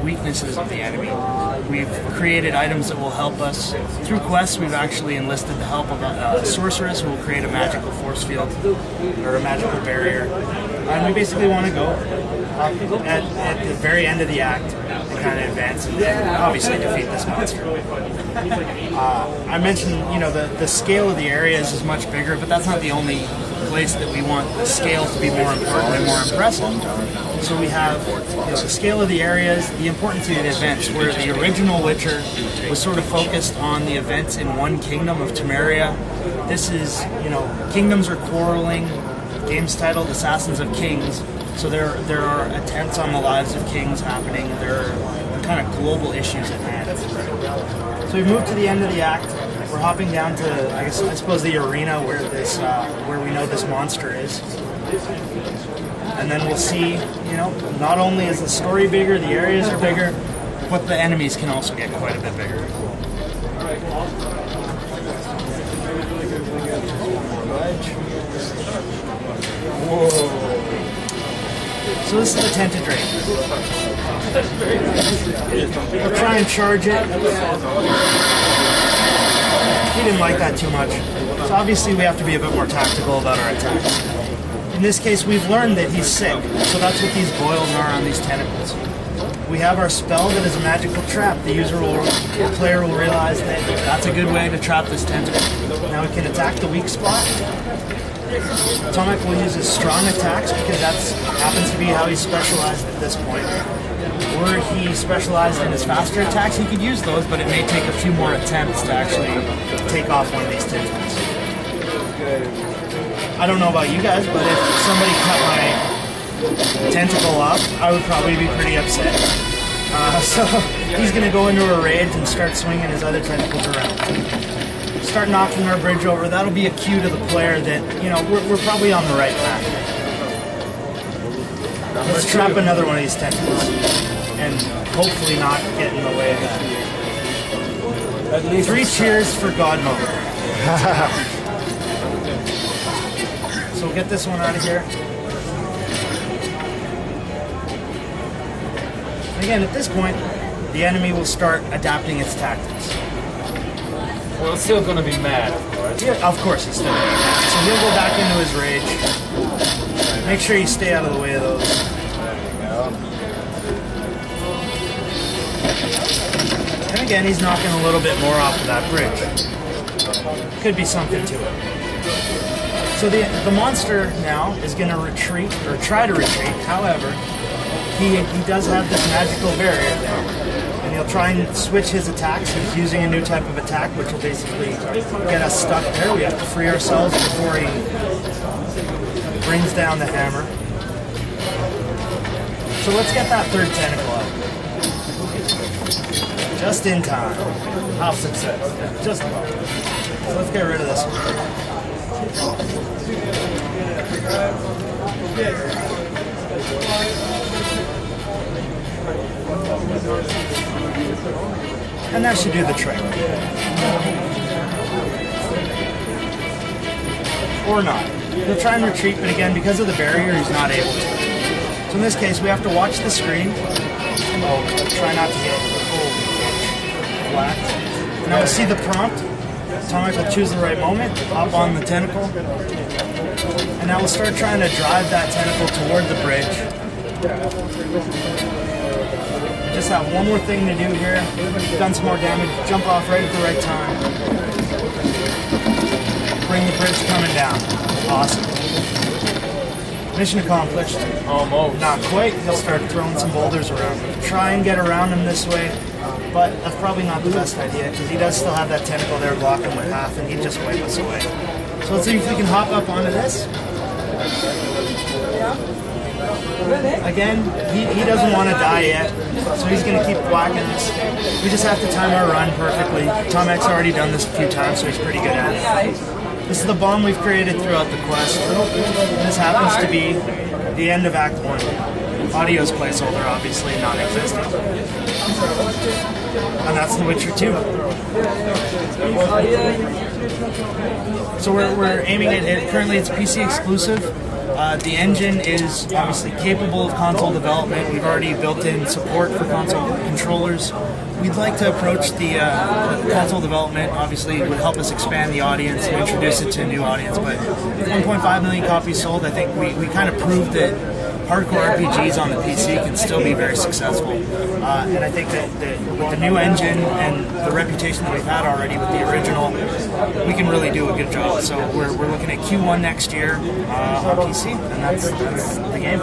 weaknesses of the enemy. We've created items that will help us. Through quests, we've actually enlisted the help of a sorceress who will create a magical force field, or a magical barrier. And we basically want to go at the very end of the act and kind of advance and obviously defeat this monster. I mentioned, you know, the scale of the areas is much bigger, but that's not the only place that we want the scale to be more important and more impressive. So we have, you know, the scale of the areas, the importance of the events, where the original Witcher was sort of focused on the events in one kingdom of Temeria. This is, you know, kingdoms are quarreling, game's titled Assassins of Kings, so there are attempts on the lives of kings happening, there are kind of global issues at hand. So we've moved to the end of the act. We're hopping down to, I suppose, the arena where this, where we know this monster is, and then we'll see. You know, not only is the story bigger, the areas are bigger, but the enemies can also get quite a bit bigger. Whoa! So this is the Tented Drake. We'll try and charge it. He didn't like that too much. So obviously we have to be a bit more tactical about our attacks. In this case, we've learned that he's sick, so that's what these boils are on these tentacles. We have our spell that is a magical trap. The player will realize that that's a good way to trap this tentacle. Now we can attack the weak spot. Tomek will use his strong attacks because that happens to be how he's specialized at this point. Were he specialized in his faster attacks, he could use those, but it may take a few more attempts to actually take off one of these tentacles. I don't know about you guys, but if somebody cut my tentacle off, I would probably be pretty upset. So he's going to go into a rage and start swinging his other tentacles around. Start knocking our bridge over. That'll be a cue to the player that, you know, we're probably on the right path. Let's trap another one of these tentacles and hopefully not get in the way of that. At least 3 cheers for God Mode. So we'll get this one out of here. Again, at this point, the enemy will start adapting its tactics. Well, it's still going to be mad, of course. Yeah, of course, he's still going to be mad. So he'll go back into his rage. Make sure you stay out of the way of those. And again, he's knocking a little bit more off of that bridge. Could be something to it. So the monster now is going to retreat, or try to retreat. However, he does have this magical barrier there. And he'll try and switch his attacks. He's using a new type of attack, which will basically get us stuck there. We have to free ourselves before he brings down the hammer. So let's get that third tentacle out. Just in time. Half success. Just about. So let's get rid of this one. And that should do the trick. Or not. He'll try and retreat, but again, because of the barrier, he's not able to. So in this case, we have to watch the screen. Oh, try not to get flat. Now we'll see the prompt. Tomek will choose the right moment, hop on the tentacle, and now we'll start trying to drive that tentacle toward the bridge. Just have one more thing to do here. Done some more damage. Jump off right at the right time. Bring the bridge coming down. Awesome. Mission accomplished. Almost. Not quite. He'll start throwing some boulders around. Try and get around him this way, but that's probably not the best idea because he does still have that tentacle there blocking the path, and he'd just wipe us away. So let's see if we can hop up onto this. Again, he doesn't want to die yet, so he's going to keep whacking us. We just have to time our run perfectly. Tomek's already done this a few times, so he's pretty good at it. This is the bomb we've created throughout the quest. This happens to be the end of Act 1. Audio's placeholder, obviously non-existent. And that's The Witcher 2. So we're aiming at it. Currently it's PC exclusive. The engine is obviously capable of console development. We've already built in support for console controllers. We'd like to approach the console development. Obviously, it would help us expand the audience and introduce it to a new audience. But with 1.5 million copies sold, I think we kind of proved that hardcore RPGs on the PC can still be very successful. And I think that with the new engine and the reputation that we've had already with the original, we can really do a good job. So we're looking at Q1 next year on PC, and that's the game.